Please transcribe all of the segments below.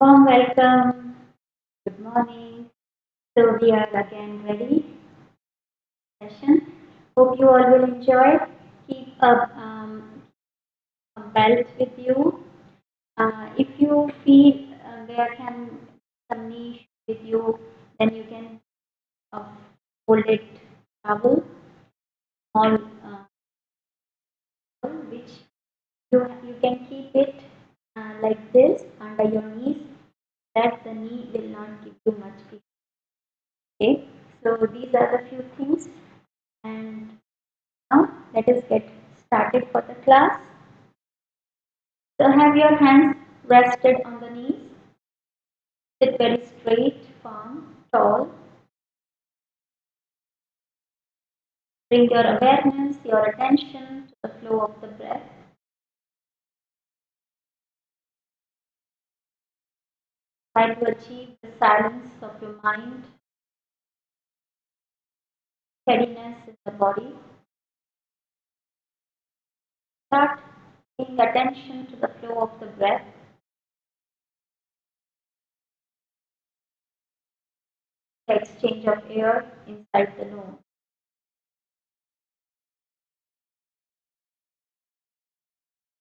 Warm welcome. Good morning. So we are again ready. Session. Hope you all will enjoy. Keep a belt with you. If you feel there can some niche with you, then you can uh, hold it towel, small which you can keep it like this under your knees. That the knee will not give you much pain. Okay. So these are the few things. And now let us get started for the class. So have your hands rested on the knees. Sit very straight, firm, tall. Bring your awareness, your attention to the flow of the breath. Try to achieve the silence of your mind, steadiness in the body. Start paying attention to the flow of the breath. The exchange of air inside the nose.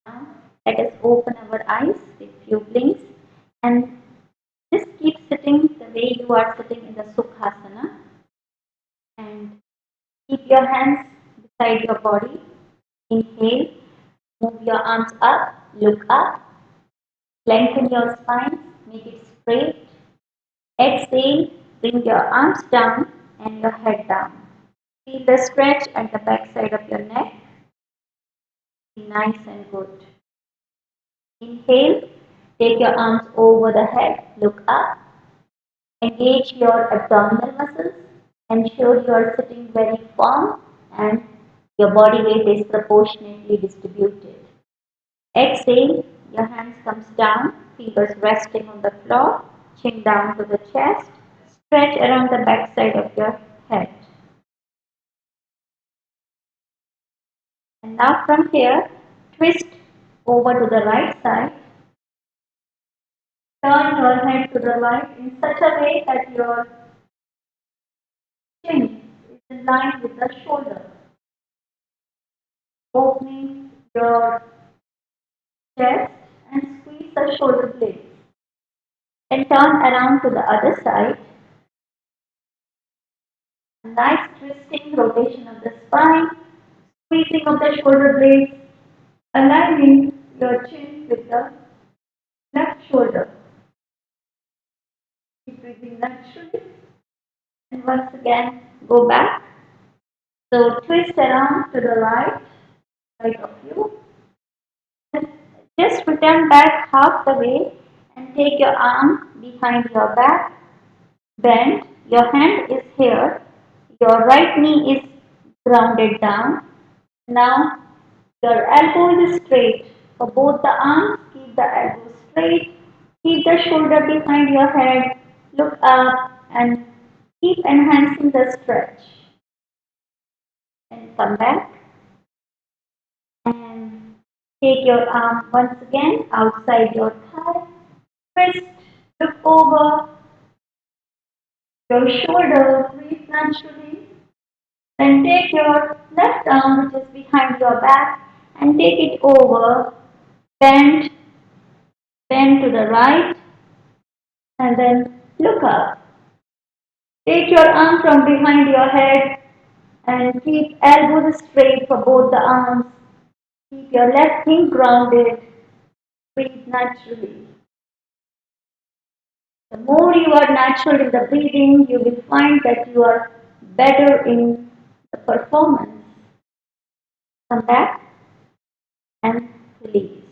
Now let us open our eyes with few blinks and just keep sitting the way you are sitting in the Sukhasana and keep your hands beside your body. Inhale, move your arms up, look up, lengthen your spine, make it straight. Exhale, bring your arms down and your head down. Feel the stretch at the back side of your neck. Be nice and good. Inhale, take your arms over the head, look up, engage your abdominal muscles, ensure you are sitting very firm and your body weight is proportionately distributed. Exhale, your hands comes down, fingers resting on the floor, chin down to the chest, stretch around the back side of your head. And now from here, twist over to the right side. Turn your head to the right in such a way that your chin is in line with the shoulder, opening your chest and squeeze the shoulder blades. Then turn around to the other side. A nice twisting rotation of the spine, squeezing of the shoulder blades, aligning your chin with the left shoulder. Keep breathing naturally. And once again, go back. So twist around to the right of you. And just return back half the way and take your arm behind your back. Bend. Your hand is here. Your right knee is grounded down. Now your elbow is straight. For both the arms, keep the elbow straight. Keep the shoulder behind your head. Look up and keep enhancing the stretch. And come back. And take your arm once again outside your thigh. Twist. Look over your shoulder. Breathe naturally. Then take your left arm, which is behind your back, and take it over. Bend, bend to the right, and then look up. Take your arm from behind your head and keep elbows straight for both the arms. Keep your left knee grounded. Breathe naturally. The more you are natural in the breathing, you will find that you are better in the performance. Come back and release.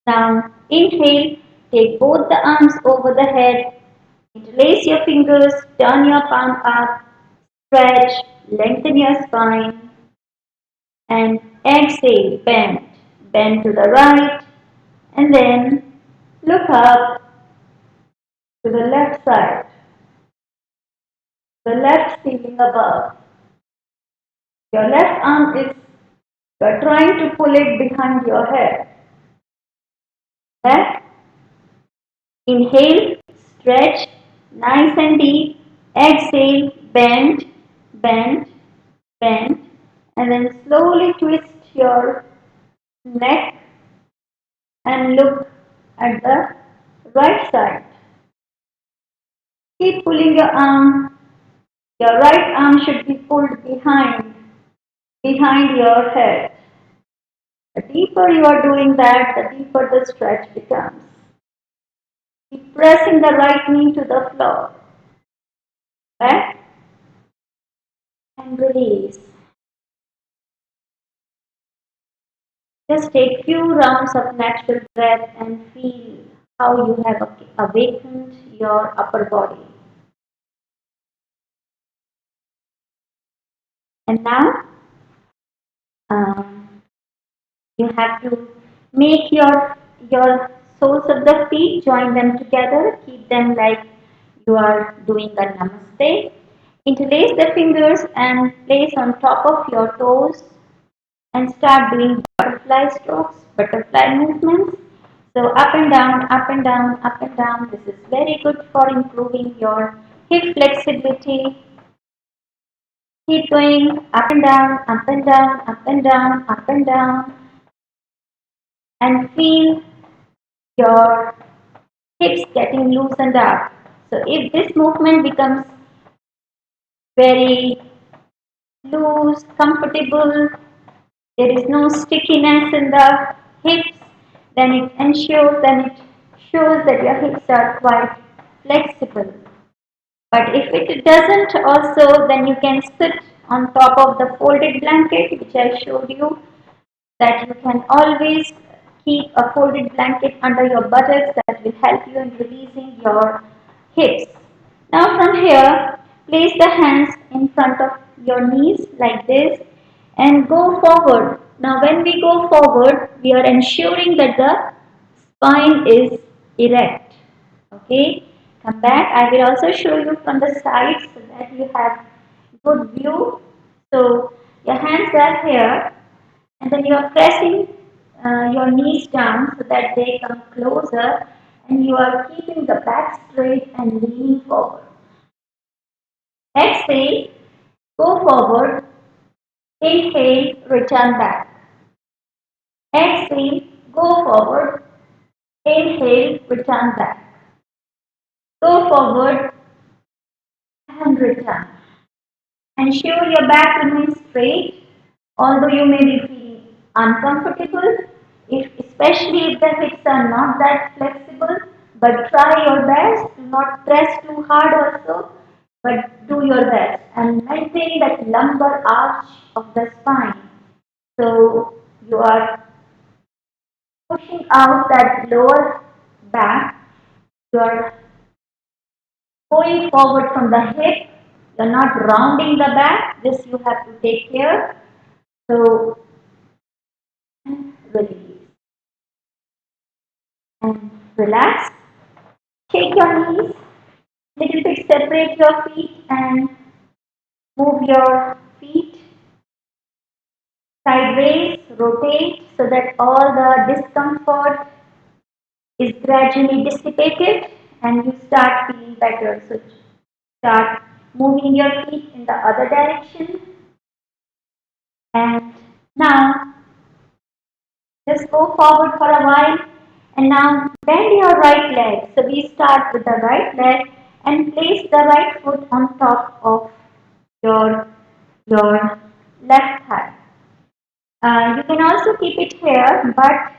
Now inhale, take both the arms over the head, interlace your fingers, turn your palm up, stretch, lengthen your spine, and exhale, bend. Bend to the right, and then look up to the left side, the left ceiling above. Your left arm is, you are trying to pull it behind your head. Back. Inhale, stretch, nice and deep. Exhale, bend, bend, bend, and then slowly twist your neck and look at the right side. Keep pulling your arm. Your right arm should be pulled behind your head. The deeper you are doing that, the deeper the stretch becomes. Keep pressing the right knee to the floor. Back and release. Just take few rounds of natural breath and feel how you have awakened your upper body. And now um, you have to make your soles of the feet, join them together, keep them like you are doing a namaste. Interlace the fingers and place on top of your toes and start doing butterfly strokes, butterfly movements. So up and down, up and down, up and down. This is very good for improving your hip flexibility. Keep going up and down, up and down, up and down, up and down, and feel your hips getting loosened up. So if this movement becomes very loose, comfortable, there is no stickiness in the hips, then it shows that your hips are quite flexible. But if it doesn't also, then you can sit on top of the folded blanket, which I showed you, that you can always keep a folded blanket under your buttocks that will help you in releasing your hips. Now from here, place the hands in front of your knees like this and go forward. Now when we go forward, we are ensuring that the spine is erect. Okay, come back. I will also show you from the side so that you have good view. So your hands are here and then you are pressing your knees down so that they come closer and you are keeping the back straight and leaning forward. Exhale, go forward, inhale, return back. Exhale, go forward, inhale, return back. Go forward and return. Ensure your back remains straight, although you may be feeling uncomfortable, especially if the hips are not that flexible. But try your best. Do not press too hard also, but do your best and maintain that lumbar arch of the spine. So you are pushing out that lower back. You are going forward from the hip. You're not rounding the back. This you have to take care. So release and relax. Shake your knees. Little bit separate your feet and move your feet sideways. Rotate so that all the discomfort is gradually dissipated and you start feeling better. So start moving your feet in the other direction. And now just go forward for a while and now bend your right leg. So we start with the right leg and place the right foot on top of your, your left thigh. You can also keep it here, but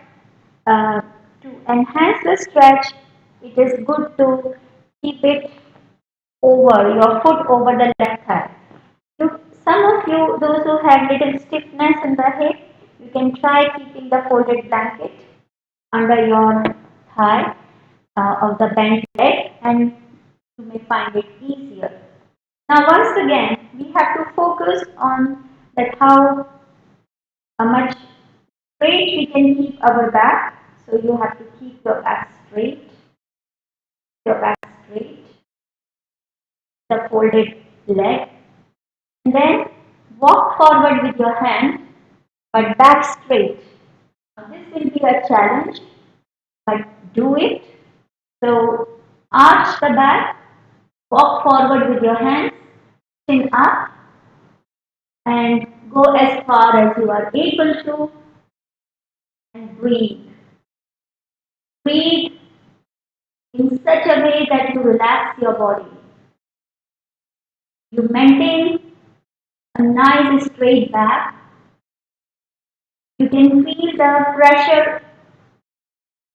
to enhance the stretch, it is good to keep it over, your foot over the left thigh. Some of you, those who have little stiffness in the hip, you can try keeping the folded blanket under your thigh of the bent leg and you may find it easier. Now once again, we have to focus on that how much straight we can keep our back. So you have to keep your back straight, the folded leg, and then walk forward with your hand, but back straight. Now, this will be a challenge, but do it. So arch the back, walk forward with your hands, chin up, and go as far as you are able to, and breathe. Breathe in such a way that you relax your body. You maintain a nice straight back. You can feel the pressure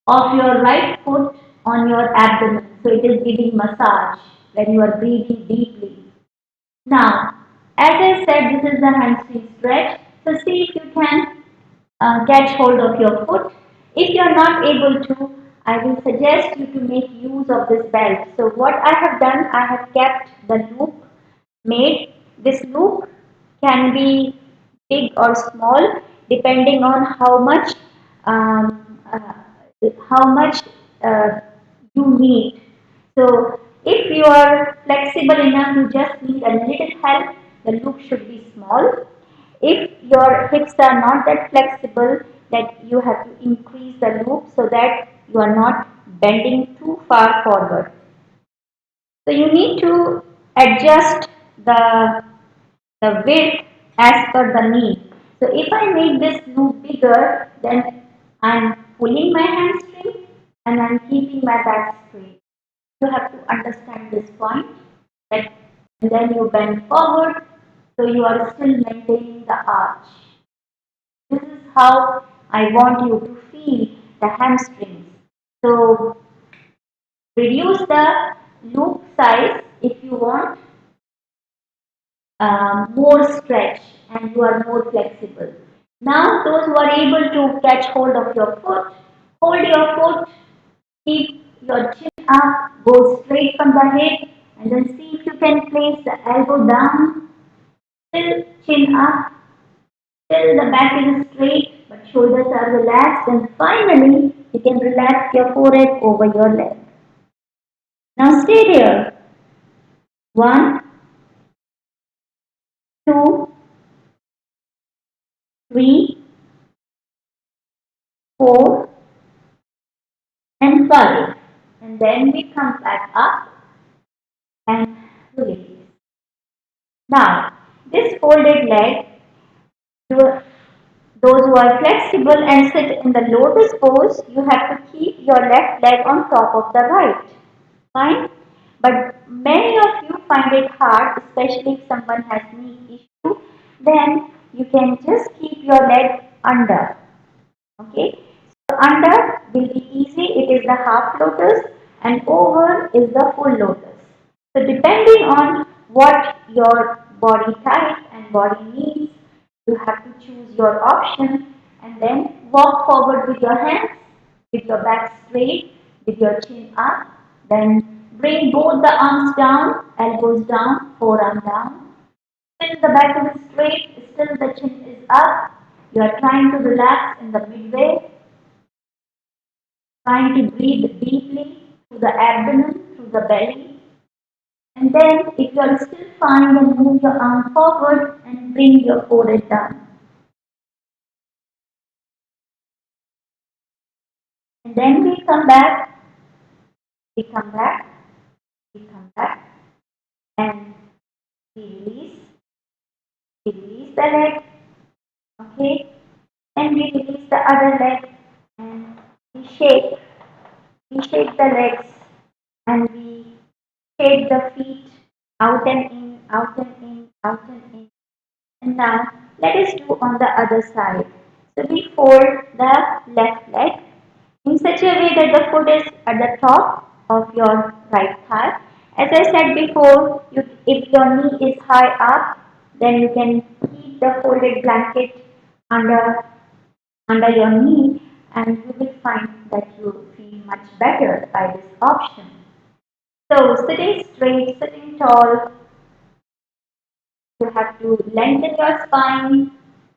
of your right foot on your abdomen. So it is giving massage when you are breathing deeply. Now, as I said, this is the hamstring stretch. So see if you can catch hold of your foot. If you are not able to, I will suggest you to make use of this belt. So what I have done, I have kept the loop made. This loop can be big or small depending on um, uh, how much uh, you need. So if you are flexible enough, you just need a little help. The loop should be small. If your hips are not that flexible, that you have to increase the loop so that you are not bending too far forward. So you need to adjust the width as per the need. So if I make this loop bigger, then I'm pulling my hamstring and I'm keeping my back straight. You have to understand this point, that and then you bend forward, so you are still maintaining the arch. This is how I want you to feel the hamstrings. So reduce the loop size if you want more stretch and you are more flexible. Now those who are able to catch hold of your foot, hold your foot, keep your chin up, go straight from the hip, and then see if you can place the elbow down, still chin up, still the back is straight but shoulders are relaxed, and finally you can relax your forehead over your leg. Now stay there. One, two, three, four, and 5. And then we come back up and release. Now, this folded leg, those who are flexible and sit in the lotus pose, you have to keep your left leg on top of the right. Fine? But many of you find it hard, especially if someone has knee issue, then you can just keep your leg under. Okay? So under will be easy, it is the half lotus, and over is the full lotus. So depending on what your body type and body needs, you have to choose your option and then walk forward with your hands, with your back straight, with your chin up, then bring both the arms down, elbows down, forearm down. Still the back is straight, still the chin is up. You are trying to relax in the midway, trying to breathe deeply through the abdomen, through the belly. And then, if you are still fine, then move your arm forward and bring your forehead down. And then we come back, we come back, we come back, and we release the leg, okay? And we release the other leg, and we shake the legs, and we shake the feet out and in, out and in, out and in. And now let us do on the other side. So we fold the left leg in such a way that the foot is at the top of your right thigh. As I said before, if your knee is high up, then you can keep the folded blanket under under your knee, and you will find that you feel much better by this option. So sitting straight, sitting tall, you have to lengthen your spine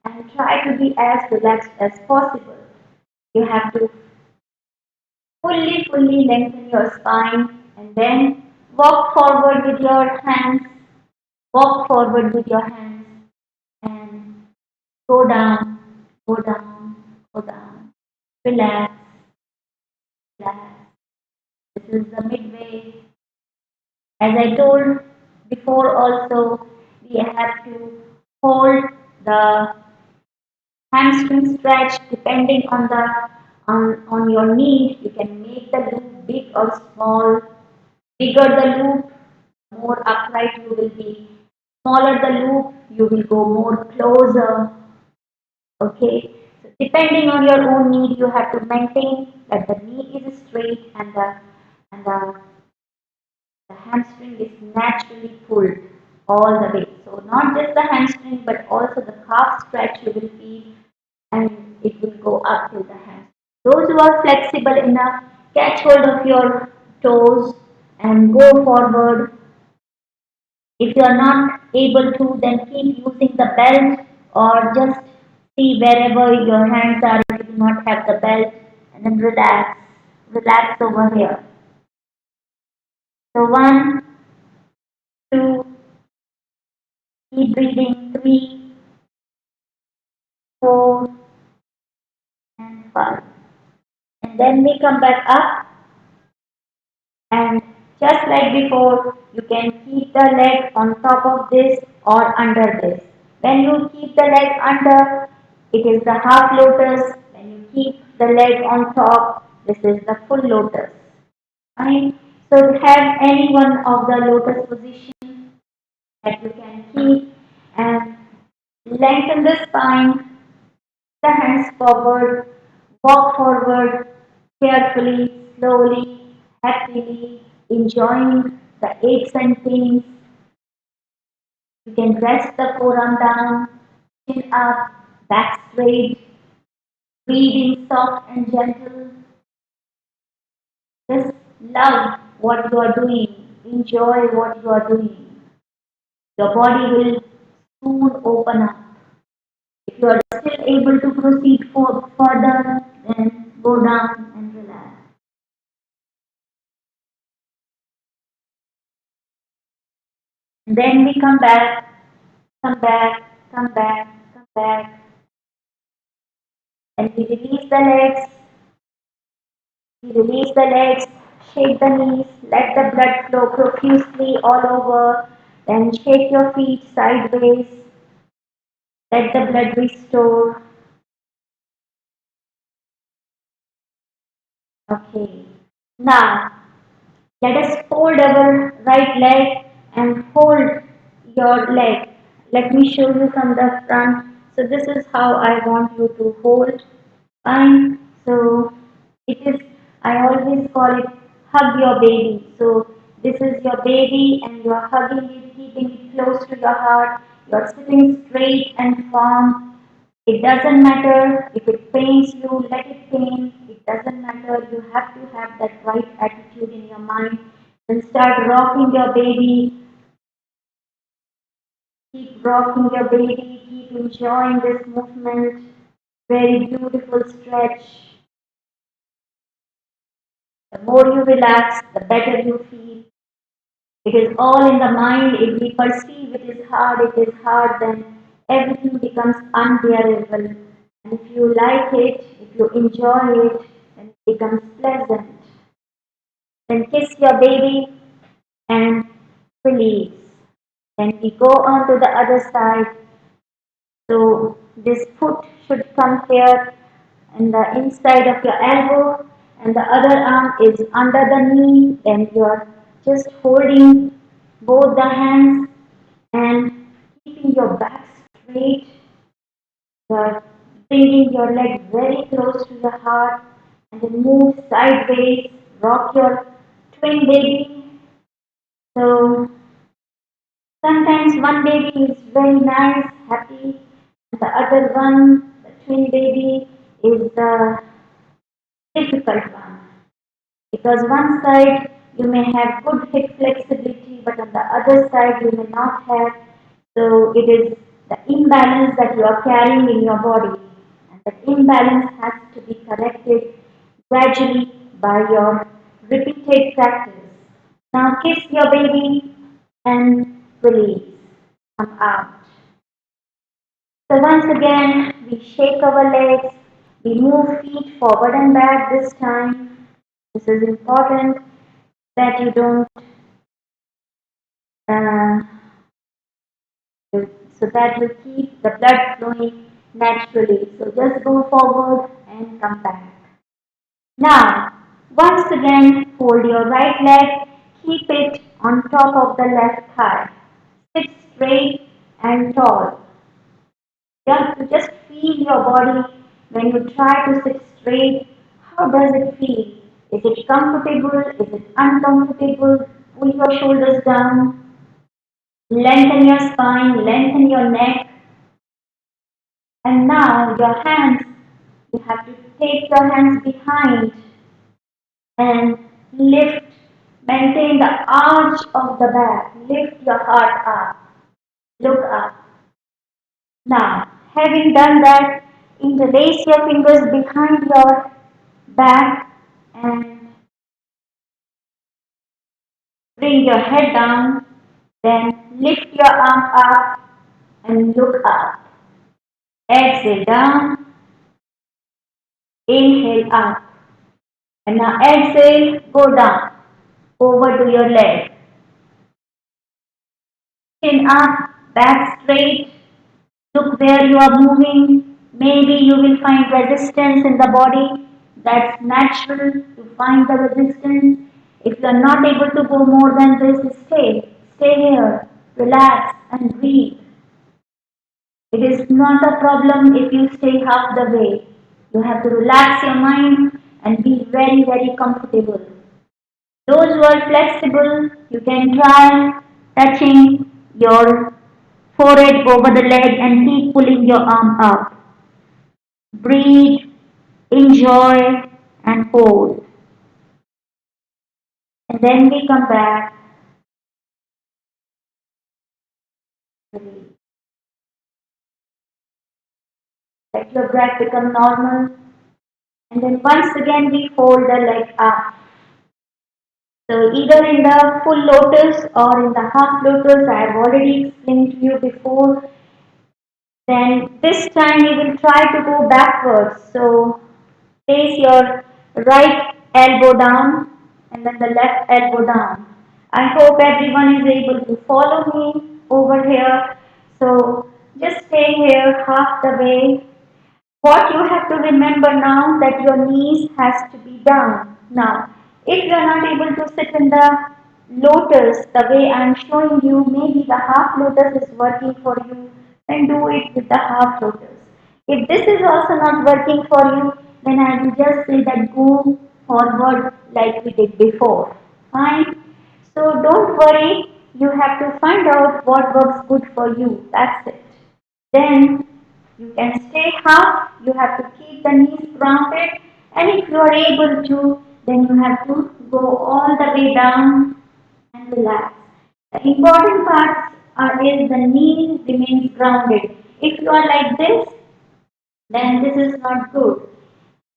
and try to be as relaxed as possible. You have to fully lengthen your spine and then walk forward with your hands, walk forward with your hands and go down, go down, go down. Relax, relax. is the midway. As I told before also, we have to hold the hamstring stretch depending on on your need. You can make the loop big or small. Bigger the loop, more upright you will be. Smaller the loop, you will go more closer. Okay. So depending on your own need, you have to maintain that the knee is straight and the hamstring is naturally pulled all the way. So not just the hamstring but also the calf stretch you will feel and it will go up to the hamstring. Those who are flexible enough, catch hold of your toes and go forward. If you are not able to, then keep using the belt or just see wherever your hands are if you do not have the belt and then relax. Relax over here. So one, two, keep breathing, three, four, and five. And then we come back up and just like before, you can keep the leg on top of this or under this. When you keep the leg under, it is the half lotus. When you keep the leg on top, this is the full lotus. Fine. So have any one of the lotus position that you can keep and lengthen the spine, the hands forward, walk forward carefully, slowly, happily, enjoying the aches and pains. You can rest the forearm down, chin up, back straight, breathing soft and gentle. Just love what you are doing, enjoy what you are doing. Your body will soon open up. If you are still able to proceed further, then go down and relax. Then we come back, come back, come back, come back, and we release the legs, we release the legs, shake the knees, let the blood flow profusely all over, then shake your feet sideways, let the blood restore. Okay. Now, let us fold our right leg and hold your leg. Let me show you from the front. So this is how I want you to hold. Fine. So it is, I always call it hug your baby. So this is your baby and you are hugging it, keeping it close to your heart. You are sitting straight and firm. It doesn't matter if it pains you, let it pain. It doesn't matter. You have to have that right attitude in your mind. Then start rocking your baby. Keep rocking your baby. Keep enjoying this movement. Very beautiful stretch. The more you relax, the better you feel. It is all in the mind. If we perceive it is hard, then everything becomes unbearable. And if you like it, if you enjoy it, then it becomes pleasant. Then kiss your baby and release. Then we go on to the other side. So this foot should come here and the inside of your elbow and the other arm is under the knee. Then you are just holding both the hands and keeping your back straight. You are bringing your leg very close to the heart and then move sideways. Rock your twin baby. So sometimes one baby is very nice, happy, and the other one, the twin baby, is the difficult one. Because one side you may have good hip flexibility, but on the other side you may not have. So it is the imbalance that you are carrying in your body. And that imbalance has to be corrected gradually by your repeated practice. Now kiss your baby and release. Come out. So once again, we shake our legs, we move feet forward and back this time. This is important. that you don't uh, so that you keep the blood flowing naturally. So just go forward and come back. Now, once again, fold your right leg, keep it on top of the left thigh. Sit straight and tall. You have to just feel your body when you try to sit straight. How does it feel? Is it comfortable? Is it uncomfortable? Pull your shoulders down, lengthen your spine, lengthen your neck, and now your hands, you have to take your hands behind and lift, maintain the arch of the back, lift your heart up, look up. Now, having done that, interlace your fingers behind your back and bring your head down, then lift your arm up and look up. Exhale down, inhale up. And now exhale, go down, over to your leg. Chin up, back straight, look where you are moving. Maybe you will find resistance in the body. That's natural to find the resistance. If you are not able to go more than this, stay. Stay here. Relax and breathe. It is not a problem if you stay half the way. You have to relax your mind and be very, very comfortable. Those who are flexible, you can try touching your forehead over the leg and keep pulling your arm up. Breathe, enjoy, and hold. And then we come back. Let your breath become normal. And then once again we fold the leg up. So either in the full lotus or in the half lotus, I have already explained to you before. Then this time we will try to go backwards. So place your right elbow down and then the left elbow down. I hope everyone is able to follow me over here. So just stay here half the way. What you have to remember now that your knees has to be down. Now, if you are not able to sit in the lotus the way I am showing you, maybe the half lotus is working for you, then do it with the half lotus. If this is also not working for you, then I will just say that go forward like we did before. Fine? So don't worry, you have to find out what works good for you. That's it. Then you can stay half, you have to keep the knees grounded, and if you are able to, then you have to go all the way down and relax. The important part is the knee remains grounded. If you are like this, then this is not good.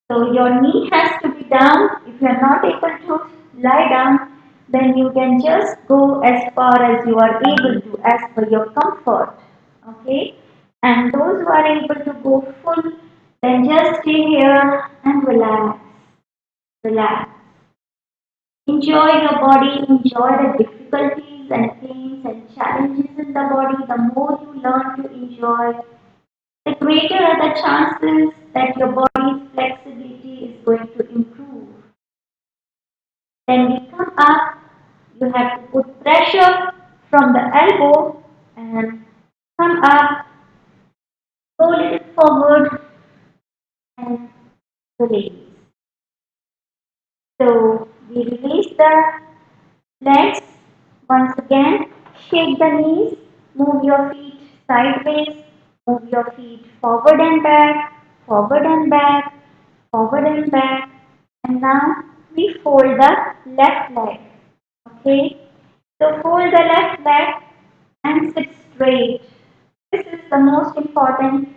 So your knee has to be down. If you are not able to lie down, then you can just go as far as you are able to, as per your comfort. Okay? And those who are able to go full, then just stay here and relax. Relax. Enjoy your body, enjoy the difficulties and pains and challenges in the body. The more you learn to enjoy, the greater are the chances that your body's flexibility is going to improve. Then we come up, you have to put pressure from the elbow and come up, go a little forward and release. So we release the legs once again, shake the knees, move your feet sideways, move your feet forward and back, forward and back, forward and back, and now we fold the left leg. Okay, so fold the left leg and sit straight. This is the most important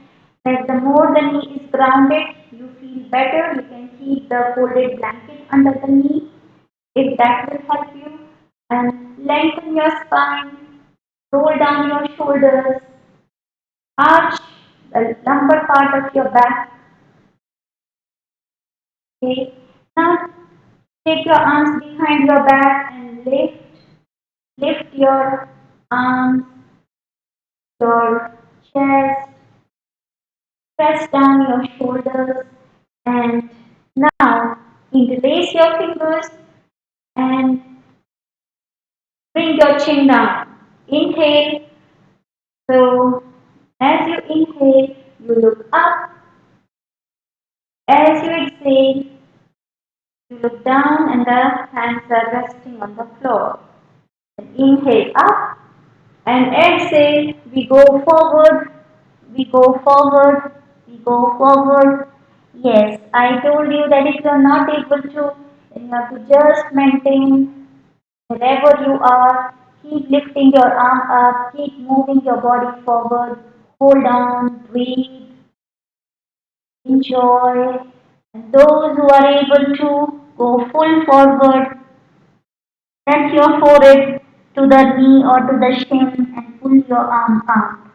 that the more the knee is grounded, you feel better. You can keep the folded blanket under the knee if that will help you. And lengthen your spine, roll down your shoulders, arch the lumbar part of your back. Okay. Now Take your arms behind your back and lift your arms, your chest, press down your shoulders, and now interlace your fingers and bring your chin down. Inhale. So as you inhale, you look up. As you exhale, you look down and the hands are resting on the floor. Inhale up and exhale. We go forward, we go forward, we go forward. Yes, I told you that if you are not able to, then you have to just maintain wherever you are. Keep lifting your arm up, keep moving your body forward. Hold on, breathe, enjoy. And those who are able to go full forward, press your forehead to the knee or to the shin and pull your arm up.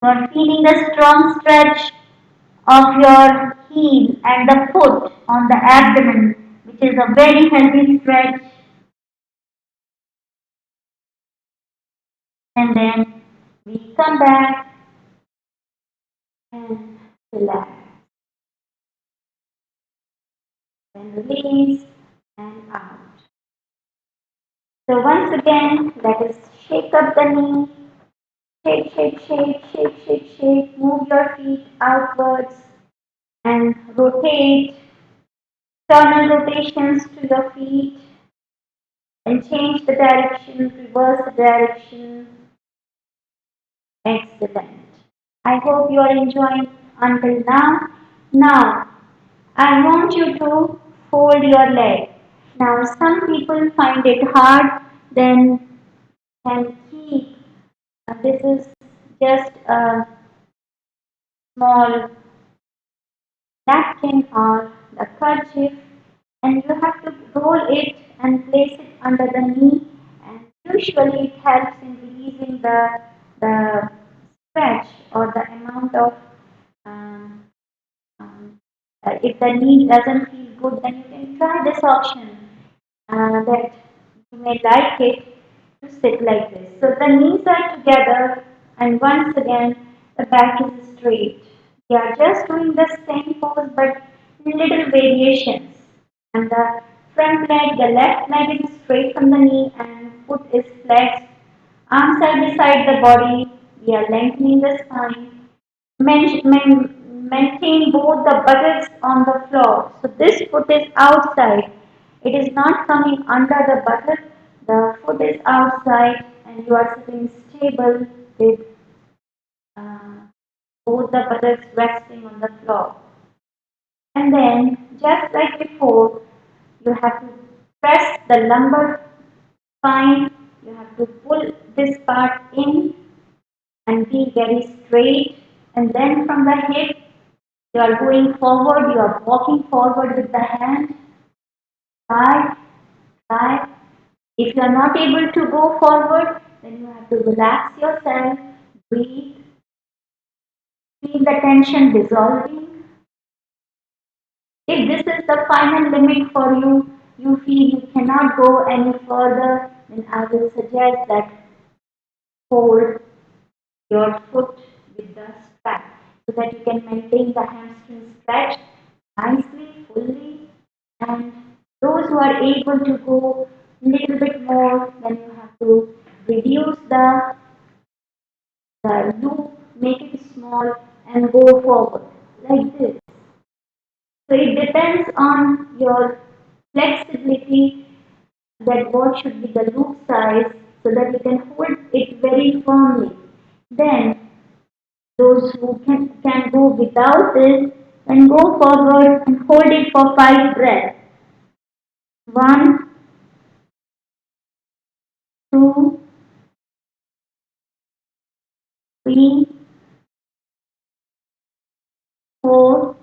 You are feeling the strong stretch of your heel and the foot on the abdomen, which is a very healthy stretch. And then we come back and relax. Then release and out. So once again, let us shake up the knee. Shake, shake, shake, shake, shake, shake. Move your feet outwards and rotate. External rotations to your feet and change the direction, reverse the direction. Excellent. I hope you are enjoying until now. Now, I want you to fold your leg. Now, some people find it hard, then can keep. This is just a small napkin or the kerchief, and you have to roll it and place it under the knee, and usually it helps in releasing the stretch or the amount of um, um, if the knee doesn't feel good, then you can try this option that you may like it to sit like this. So the knees are together, and once again the back is straight. We are just doing the same pose but little variations. And the front leg, the left leg is straight from the knee and foot is flexed. Arms side beside the body. We are lengthening the spine. Maintain both the buttocks on the floor. So this foot is outside. It is not coming under the buttock. The foot is outside and you are sitting stable with uh, both the buttocks resting on the floor. And then, just like before, you have to press the lumbar spine. You have to pull this part in and be very straight. And then from the hip, you are going forward. You are walking forward with the hand. Five, five. If you are not able to go forward, then you have to relax yourself, breathe, feel the tension dissolving. If this is the final limit for you, you feel you cannot go any further, then I will suggest that hold your foot with the strap so that you can maintain the hamstring stretch nicely, fully. And those who are able to go a little bit more, then you have to reduce the loop, make it small, and go forward like this. So it depends on your flexibility that what should be the loop size so that you can hold it very firmly. Then those who can go without this and go forward and hold it for 5 breaths. One, two, three, four,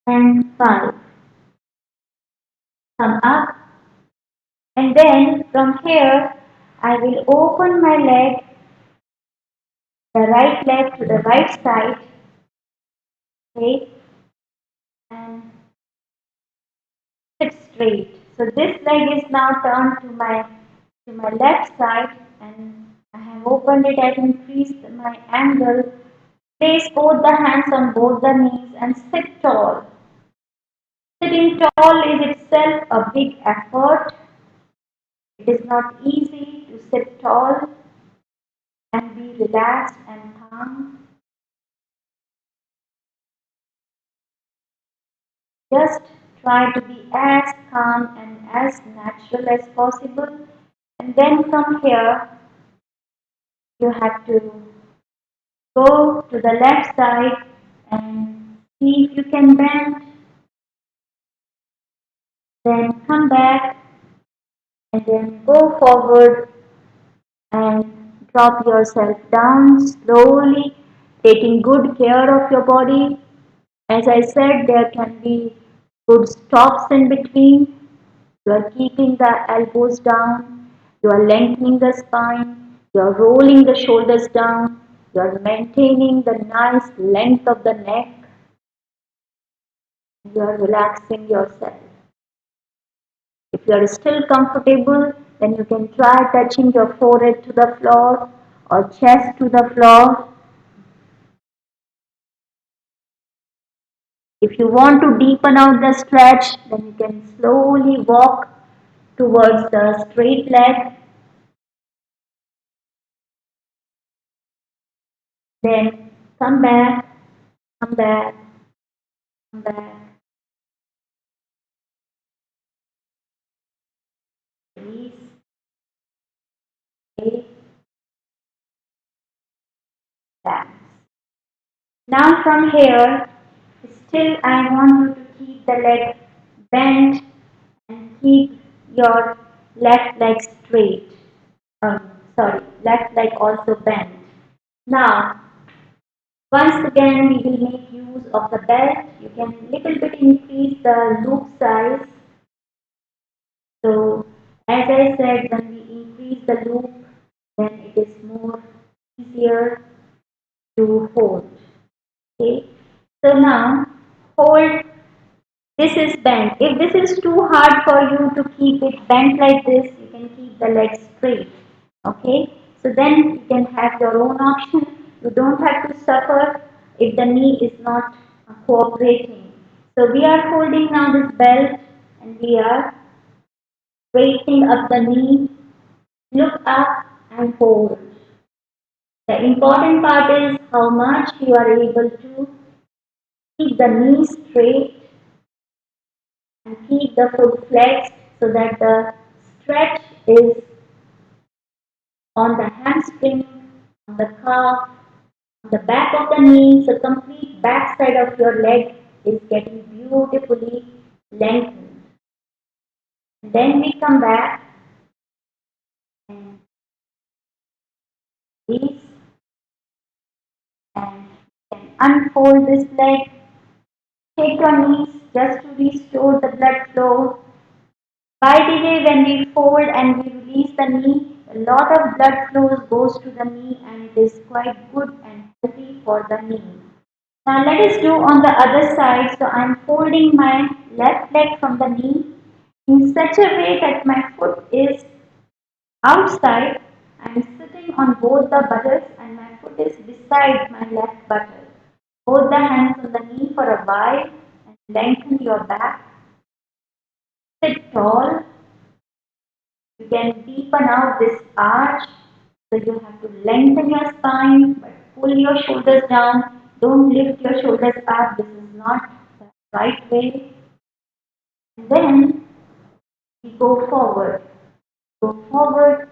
and five. Come up, and then from here I will open my leg, the right leg to the right side, Okay, and sit straight. So this leg is now turned to my left side, and I have opened it and increased my angle. Place both the hands on both the knees and sit tall. Sitting tall is itself a big effort. It is not easy to sit tall and be relaxed and calm. Just try to be as calm and as natural as possible. And then from here, you have to go to the left side and see if you can bend. Then come back and then go forward and drop yourself down slowly, taking good care of your body. As I said, there can be good stops in between. You are keeping the elbows down, you are lengthening the spine, you are rolling the shoulders down, you are maintaining the nice length of the neck, you are relaxing yourself. If you are still comfortable, then you can try touching your forehead to the floor or chest to the floor. If you want to deepen out the stretch, then you can slowly walk towards the straight leg. Then come back, come back, come back. Release, eight, relax. Now from here, still I want you to keep the leg bent and keep your left leg straight. Sorry, left leg also bent. Now, once again we will make use of the belt. You can little bit increase the loop size. So, as I said, when we increase the loop, then it is more easier to hold. Okay. So now hold. This is bent. If this is too hard for you to keep it bent like this, you can keep the leg straight. Okay. So then you can have your own option. You don't have to suffer if the knee is not cooperating. So we are holding now this belt and we are straightening up the knee. Look up and hold. The important part is how much you are able to keep the knee straight and keep the foot flexed so that the stretch is on the hamstring, on the calf, on the back of the knee. So complete back side of your leg is getting beautifully lengthened. And then we come back and release and then unfold this leg. Take your knees just to restore the blood flow. By the way, when we fold and we release the knee, a lot of blood flows goes to the knee and it is quite good and healthy for the knee. Now let us do on the other side. So I am folding my left leg from the knee in such a way that my foot is outside. I am sitting on both the buttocks and my foot is beside my left buttock. Hold the hands on the knee for a while and lengthen your back. Sit tall. You can deepen out this arch. So you have to lengthen your spine, but pull your shoulders down. Don't lift your shoulders up. This is not the right way. And then we go forward. Go forward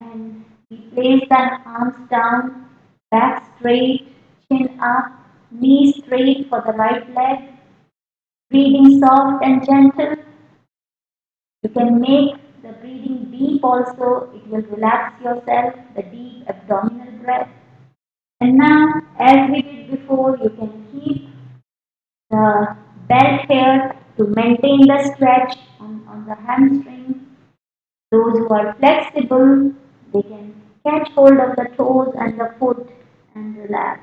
and we place the arms down, back straight, chin up, knee straight for the right leg. Breathing soft and gentle. You can make the breathing deep also. It will relax yourself, the deep abdominal breath. And now, as we did before, you can keep the belt here to maintain the stretch on the hamstring. Those who are flexible, they can catch hold of the toes and the foot and relax.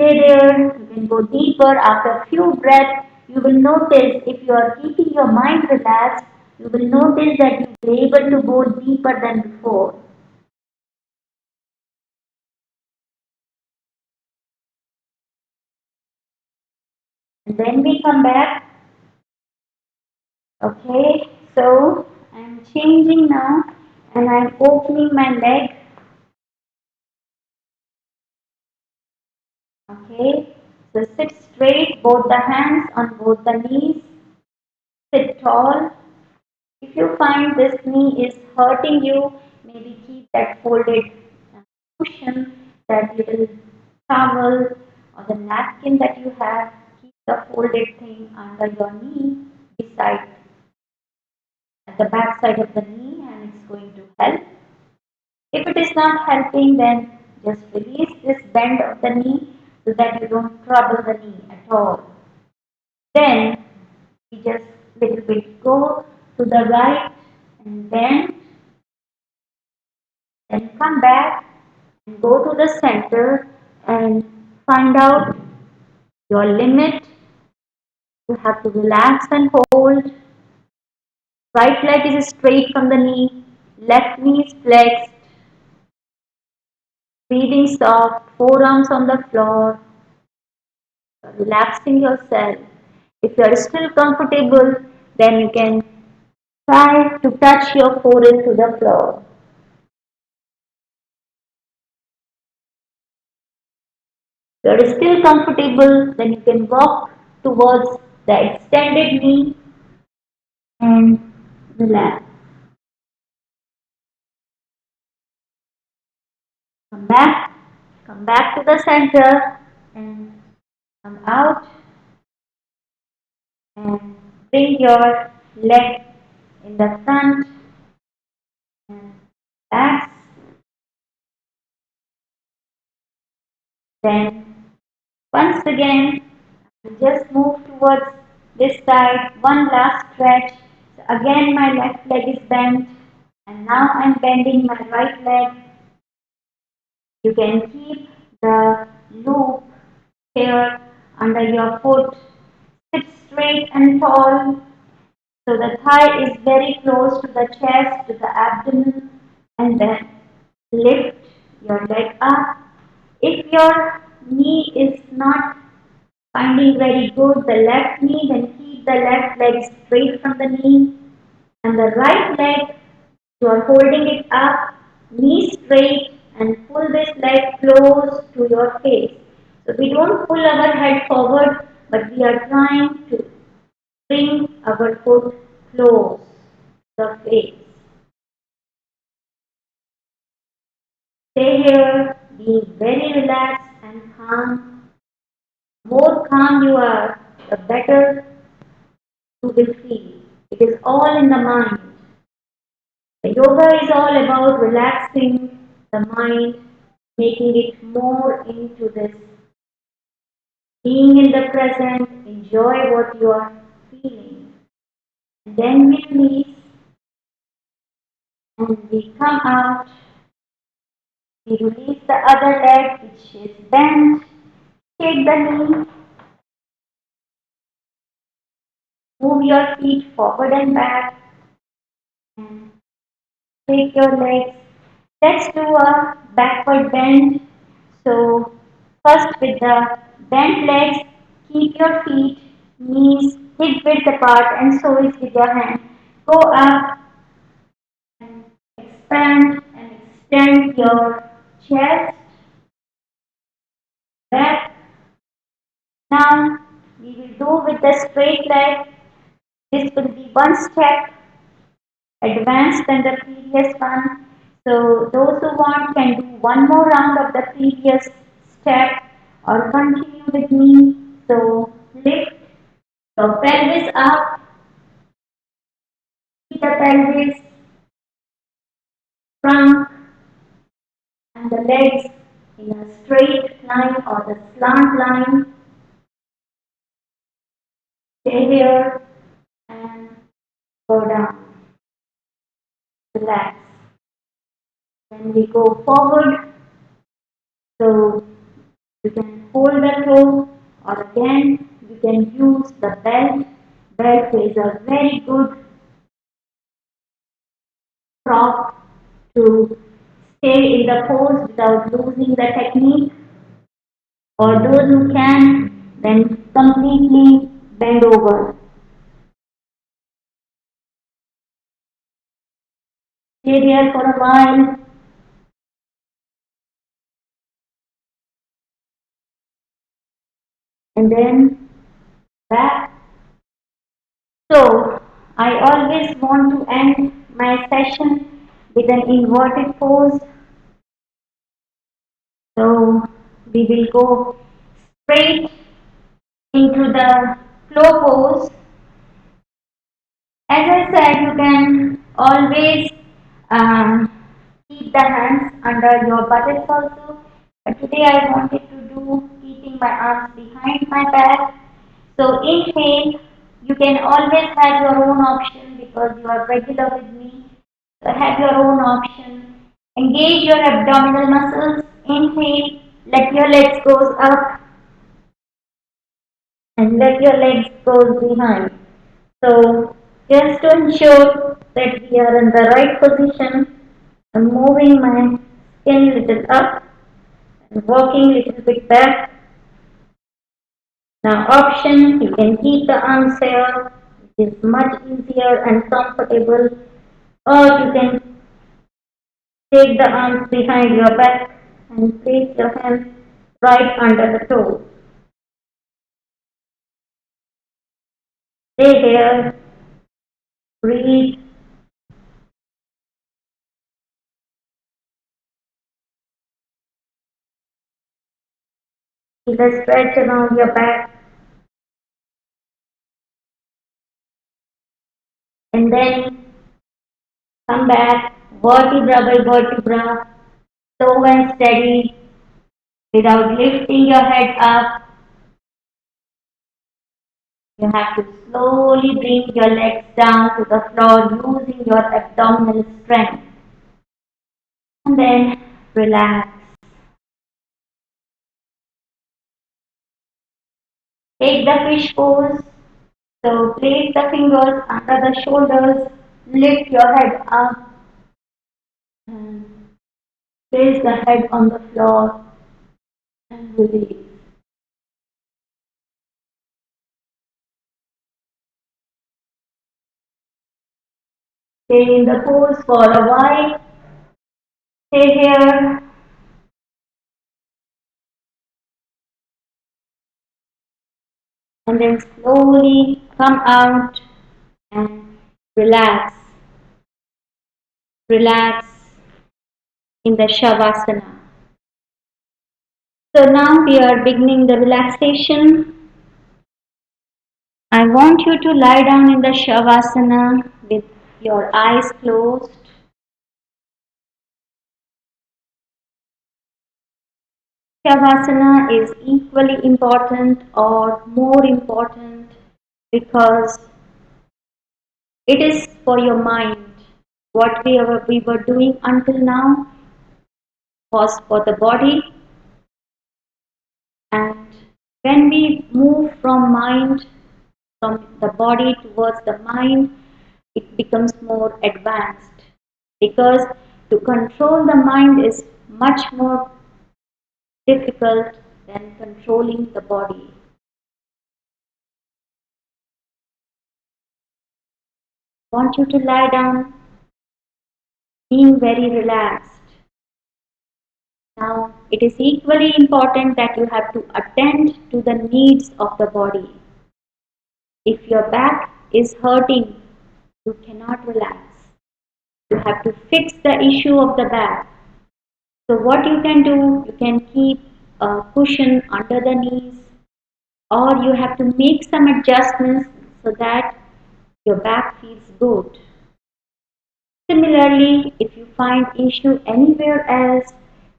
Stay there. You can go deeper. After a few breaths, you will notice if you are keeping your mind relaxed, you will notice that you will be able to go deeper than before. And then we come back. Okay, so I'm changing now and I'm opening my leg. Okay, so sit straight, both the hands on both the knees. Sit tall. If you find this knee is hurting you, maybe keep that folded cushion, that little towel or the napkin that you have, keep the folded thing under your knee beside at the back side of the knee and it's going to help. If it is not helping, then just release this bend of the knee so that you don't trouble the knee at all. Then we just little bit go to the right and then come back and go to the center and find out your limit. You have to relax and hold. Right leg is straight from the knee, left knee is flexed, breathing soft, forearms on the floor, relaxing yourself. If you are still comfortable, then you can try to touch your forehead to the floor. If you are still comfortable, then you can walk towards the extended knee and relax. Come back, come back to the center and come out and bring your leg in the front and relax. Then once again, just move towards this side. One last stretch. So again, my left leg is bent, and now I'm bending my right leg. You can keep the loop here under your foot. Sit straight and tall. So the thigh is very close to the chest, to the abdomen, and then lift your leg up. If your knee is not finding very good, the left knee, then keep the left leg straight from the knee. And the right leg, you are holding it up, knee straight, and pull this leg close to your face. So we don't pull our head forward, but we are trying to bring our foot close to the face. Stay here, be very relaxed and calm. The more calm you are, the better you will feel. It is all in the mind. The yoga is all about relaxing the mind, making it more into this. Being in the present, enjoy what you are feeling. And then we release and we come out. We release the other leg which is bent. Take the knee. Move your feet forward and back. And take your legs. Let's do a backward bend. So first with the bent legs, keep your feet, knees hip width apart and so is with your hand. Go up and expand and extend your chest, back. Now we will do with the straight leg. This will be one step advanced than the previous one. So those who want can do one more round of the previous step or continue with me. So lift your pelvis up, keep the pelvis, trunk and the legs in a straight line or the slant line. Stay here and go down. Relax. When we go forward, so you can hold the toe, or again you can use the belt. Belt is a very good prop to stay in the pose without losing the technique, or those who can then completely bend over. Stay there for a while and then back. So I always want to end my session with an inverted pose. So we will go straight into the flow pose. As I said, you can always um, keep the hands under your buttocks also. But today I wanted to do keeping my arms behind my back. So inhale, you can always have your own option because you are regular with me. So have your own option. Engage your abdominal muscles. Inhale, let your legs go up and let your legs go behind. So just to ensure that we are in the right position, I'm moving my skin little up and walking little bit back. Now option, you can keep the arms here, which is much easier and comfortable, or you can take the arms behind your back and place your hands right under the toes. Stay here, breathe, feel the stretch around your back, and then come back vertebra by vertebra, slow and steady, without lifting your head up. You have to slowly bring your legs down to the floor using your abdominal strength. And then relax. Take the fish pose. So place the fingers under the shoulders, lift your head up, and place the head on the floor and release. Stay in the pose for a while. Stay here. And then slowly come out and relax. Relax in the Shavasana. So now we are beginning the relaxation. I want you to lie down in the Shavasana with your eyes closed. Shavasana is equally important or more important because it is for your mind. What we were doing until now was for the body, and when we move from mind, from the body towards the mind, it becomes more advanced because to control the mind is much more difficult than controlling the body. I want you to lie down, being very relaxed. Now, it is equally important that you have to attend to the needs of the body. If your back is hurting, you cannot relax. You have to fix the issue of the back. So what you can do, you can keep a cushion under the knees, or you have to make some adjustments so that your back feels good. Similarly, if you find issue anywhere else,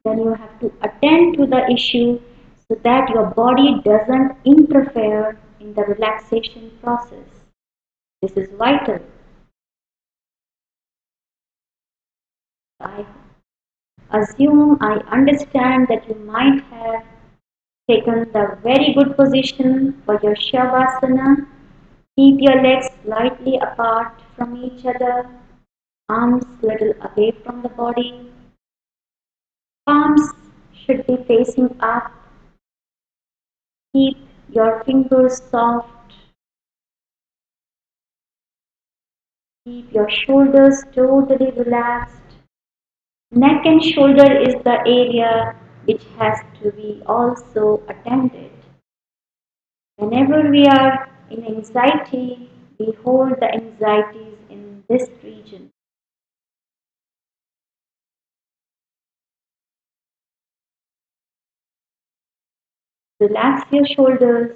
then you have to attend to the issue so that your body doesn't interfere in the relaxation process. This is vital. I understand that you might have taken the very good position for your Shavasana. Keep your legs slightly apart from each other, arms little away from the body. Palms should be facing up. Keep your fingers soft. Keep your shoulders totally relaxed. Neck and shoulder is the area which has to be also attended. Whenever we are in anxiety, we hold the anxieties in this region. Relax your shoulders,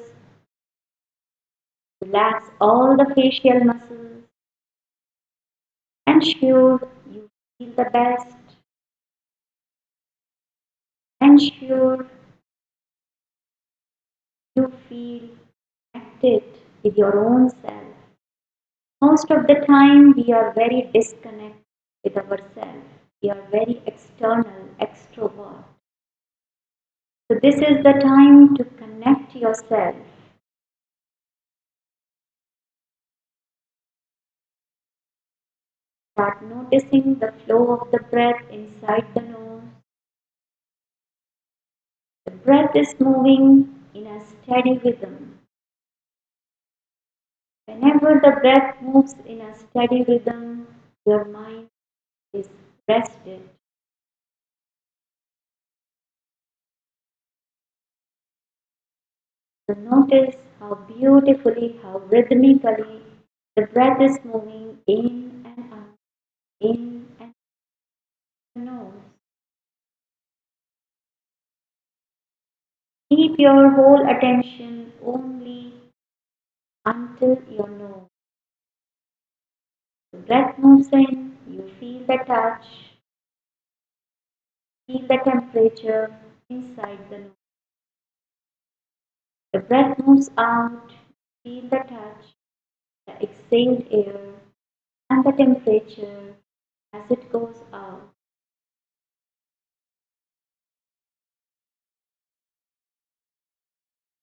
relax all the facial muscles. Ensure you feel the best. Ensure you feel connected with your own self. Most of the time, we are very disconnected with ourselves. We are very external, extrovert. So, this is the time to connect yourself. Start noticing the flow of the breath inside the nose. The breath is moving in a steady rhythm. Whenever the breath moves in a steady rhythm, your mind is rested. So notice how beautifully, how rhythmically the breath is moving in and out, in and out the nose. Keep your whole attention only until your nose. The breath moves in, you feel the touch, feel the temperature inside the nose. The breath moves out, feel the touch, the exhaled air, and the temperature as it goes out.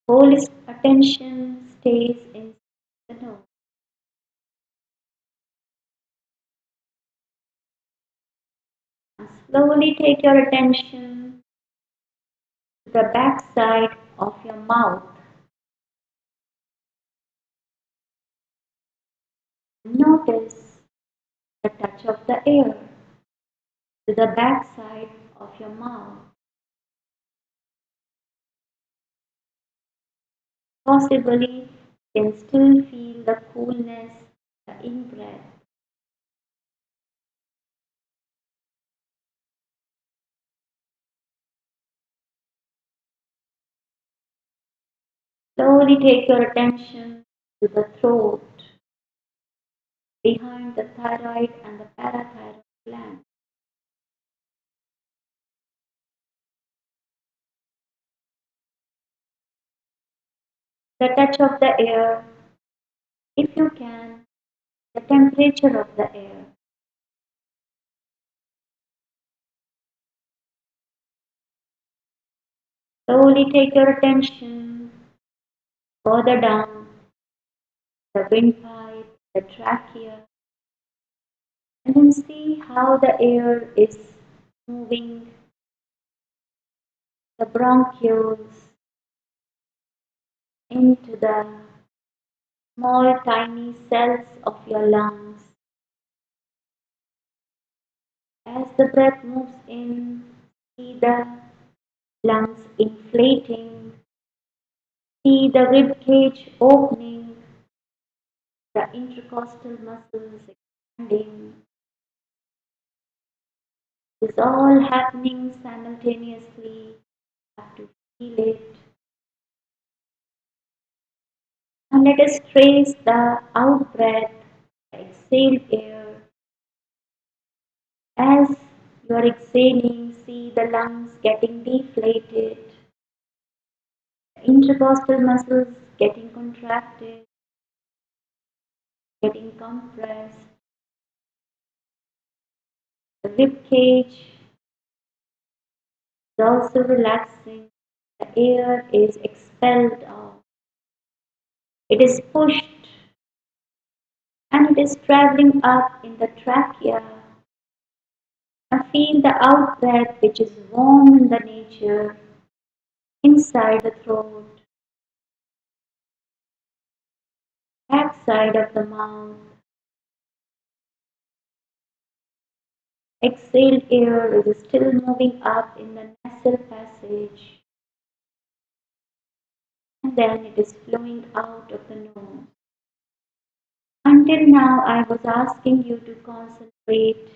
Whole attention stays in the nose. Now slowly take your attention to the back side of your mouth. Notice the touch of the air to the back side of your mouth. Possibly you can still feel the coolness, the in-breath. Slowly take your attention to the throat, behind the thyroid and the parathyroid gland. The touch of the air, if you can, the temperature of the air. Slowly take your attention further down the windpipe, the trachea, and then see how the air is moving the bronchioles into the small tiny cells of your lungs. As the breath moves in, see the lungs inflating, see the rib cage opening, the intercostal muscles expanding. This is all happening simultaneously. You have to feel it. And let us trace the out breath, the exhaled air. As you are exhaling, see the lungs getting deflated, the intercostal muscles getting contracted, getting compressed, the rib cage is also relaxing. The air is expelled out. It is pushed and it is traveling up in the trachea. And feel the out breath which is warm in the nature inside the throat, back side of the mouth. Exhaled air is still moving up in the nasal passage and then it is flowing out of the nose. Until now, I was asking you to concentrate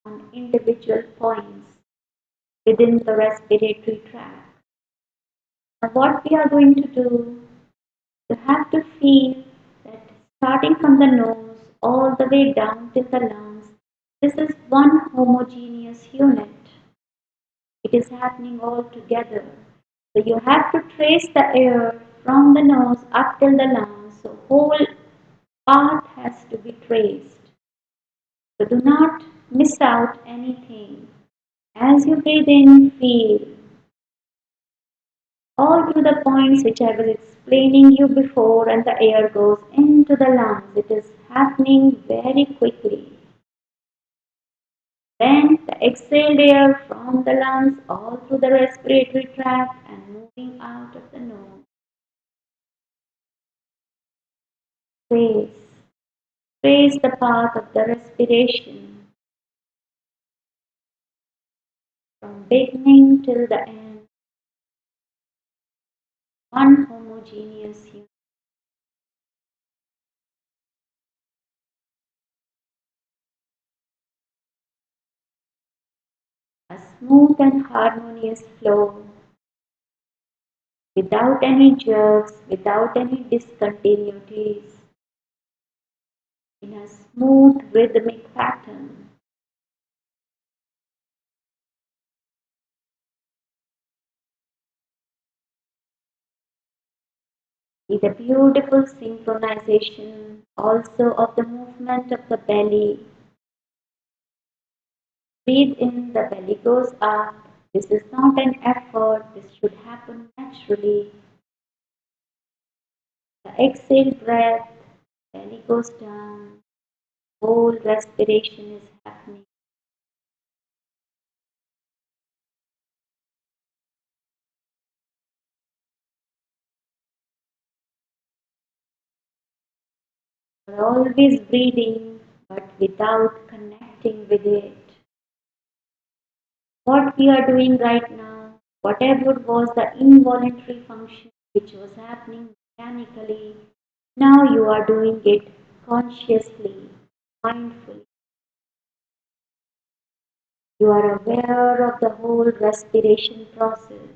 on individual points within the respiratory tract. Now, what we are going to do, you have to feel that starting from the nose all the way down till the lungs, this is one homogeneous unit. It is happening all together. So you have to trace the air from the nose up till the lungs. So whole path has to be traced. So do not miss out anything. As you breathe in, feel all through the points which I was explaining you before, and the air goes into the lungs. It is happening very quickly. Then the exhaled air from the lungs all through the respiratory tract and moving out of the nose. Trace. Trace the path of the respiration from beginning till the end. One homogeneous unit. A smooth and harmonious flow without any jerks, without any discontinuities, in a smooth rhythmic pattern. With a beautiful synchronization also of the movement of the belly. Breathe in, the belly goes up. This is not an effort, this should happen naturally. The exhale breath, belly goes down, whole respiration is happening. We're always breathing, but without connecting with it. What we are doing right now, whatever was the involuntary function which was happening mechanically, now you are doing it consciously, mindfully. You are aware of the whole respiration process.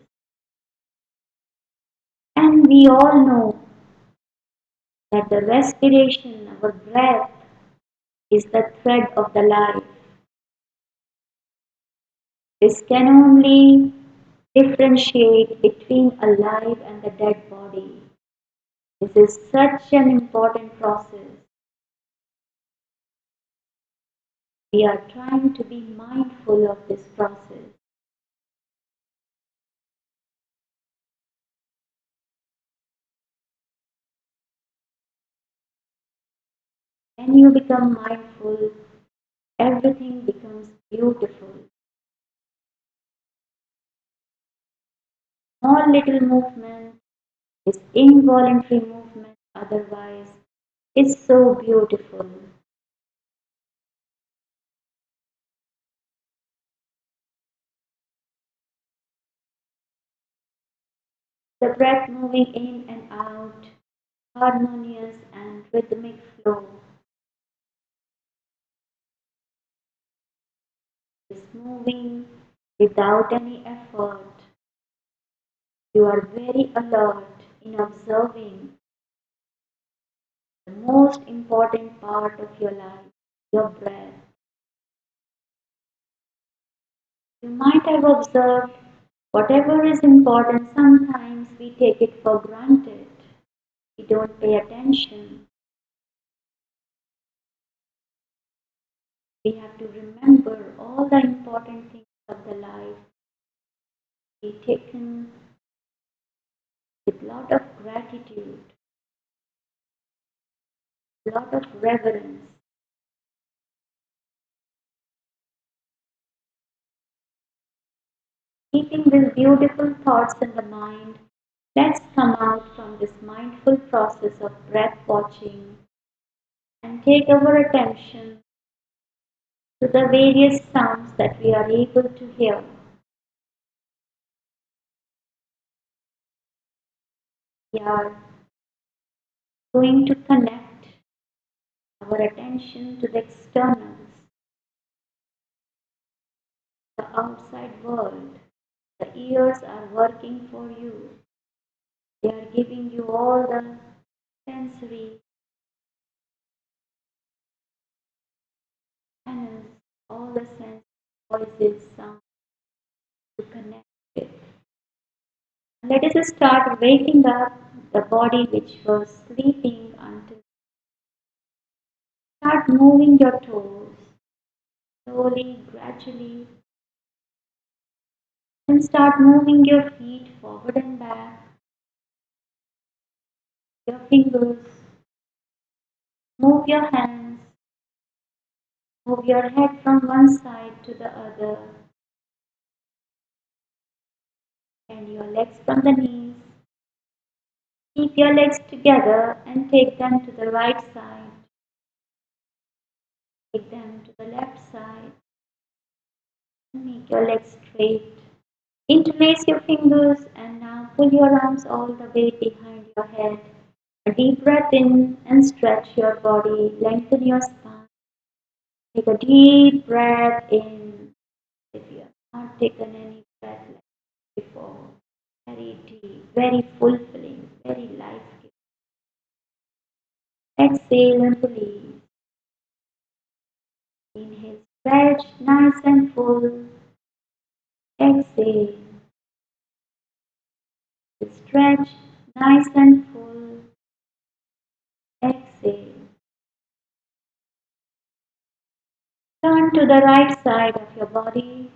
And we all know that the respiration, our breath, is the thread of the life. This can only differentiate between alive and the dead body. This is such an important process. We are trying to be mindful of this process. When you become mindful, everything becomes beautiful. Small little movement, this involuntary movement otherwise, is so beautiful. The breath moving in and out, harmonious and rhythmic flow is moving without any effort. You are very alert in observing the most important part of your life, your breath. You might have observed whatever is important, sometimes we take it for granted. We don't pay attention. We have to remember all the important things of the life. Be taken with a lot of gratitude, a lot of reverence. Keeping these beautiful thoughts in the mind, let's come out from this mindful process of breath watching and take our attention to the various sounds that we are able to hear. We are going to connect our attention to the externals, the outside world. The ears are working for you. They are giving you all the sensory channels, all the sense voices, sounds to connect with. Let us start waking up the body which was sleeping until start moving your toes slowly, gradually, and start moving your feet forward and back, your fingers, move your hands, move your head from one side to the other, and your legs from the knees. Keep your legs together and take them to the right side, take them to the left side, and make your legs straight. Interlace your fingers and now pull your arms all the way behind your head. A deep breath in and stretch your body, lengthen your spine. Take a deep breath in if you have not taken any breath like before. Very deep, very fulfilling, very life giving. Exhale and release. Inhale, stretch nice and full. Exhale, stretch nice and full. Exhale. Turn to the right side of your body.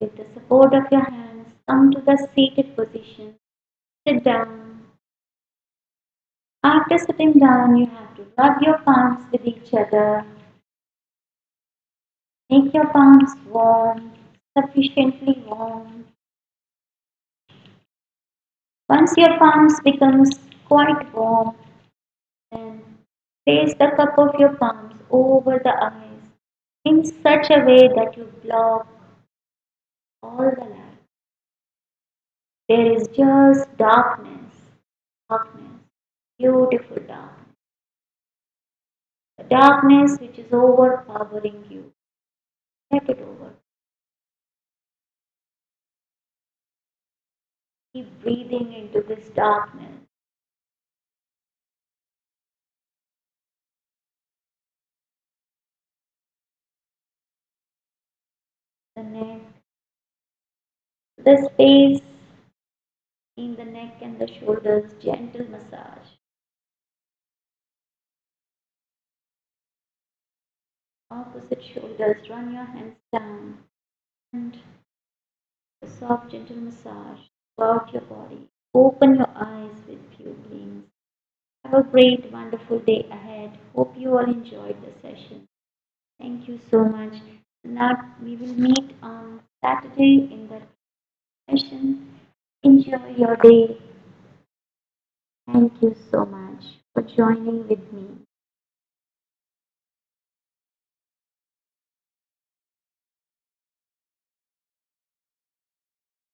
With the support of your hands, come to the seated position. Sit down. After sitting down, you have to rub your palms with each other. Make your palms warm, sufficiently warm. Once your palms becomes quite warm, then place the cup of your palms over the eyes in such a way that you block all the light. There is just darkness, darkness, beautiful darkness. The darkness which is overpowering you. Let it over. Keep breathing into this darkness. The neck, the space in the neck and the shoulders, gentle massage. Opposite shoulders, run your hands down and a soft, gentle massage throughout your body. Open your eyes with few blinks. Have a great, wonderful day ahead. Hope you all enjoyed the session. Thank you so much. Now we will meet on Saturday in the session. Enjoy your day. Thank you so much for joining with me.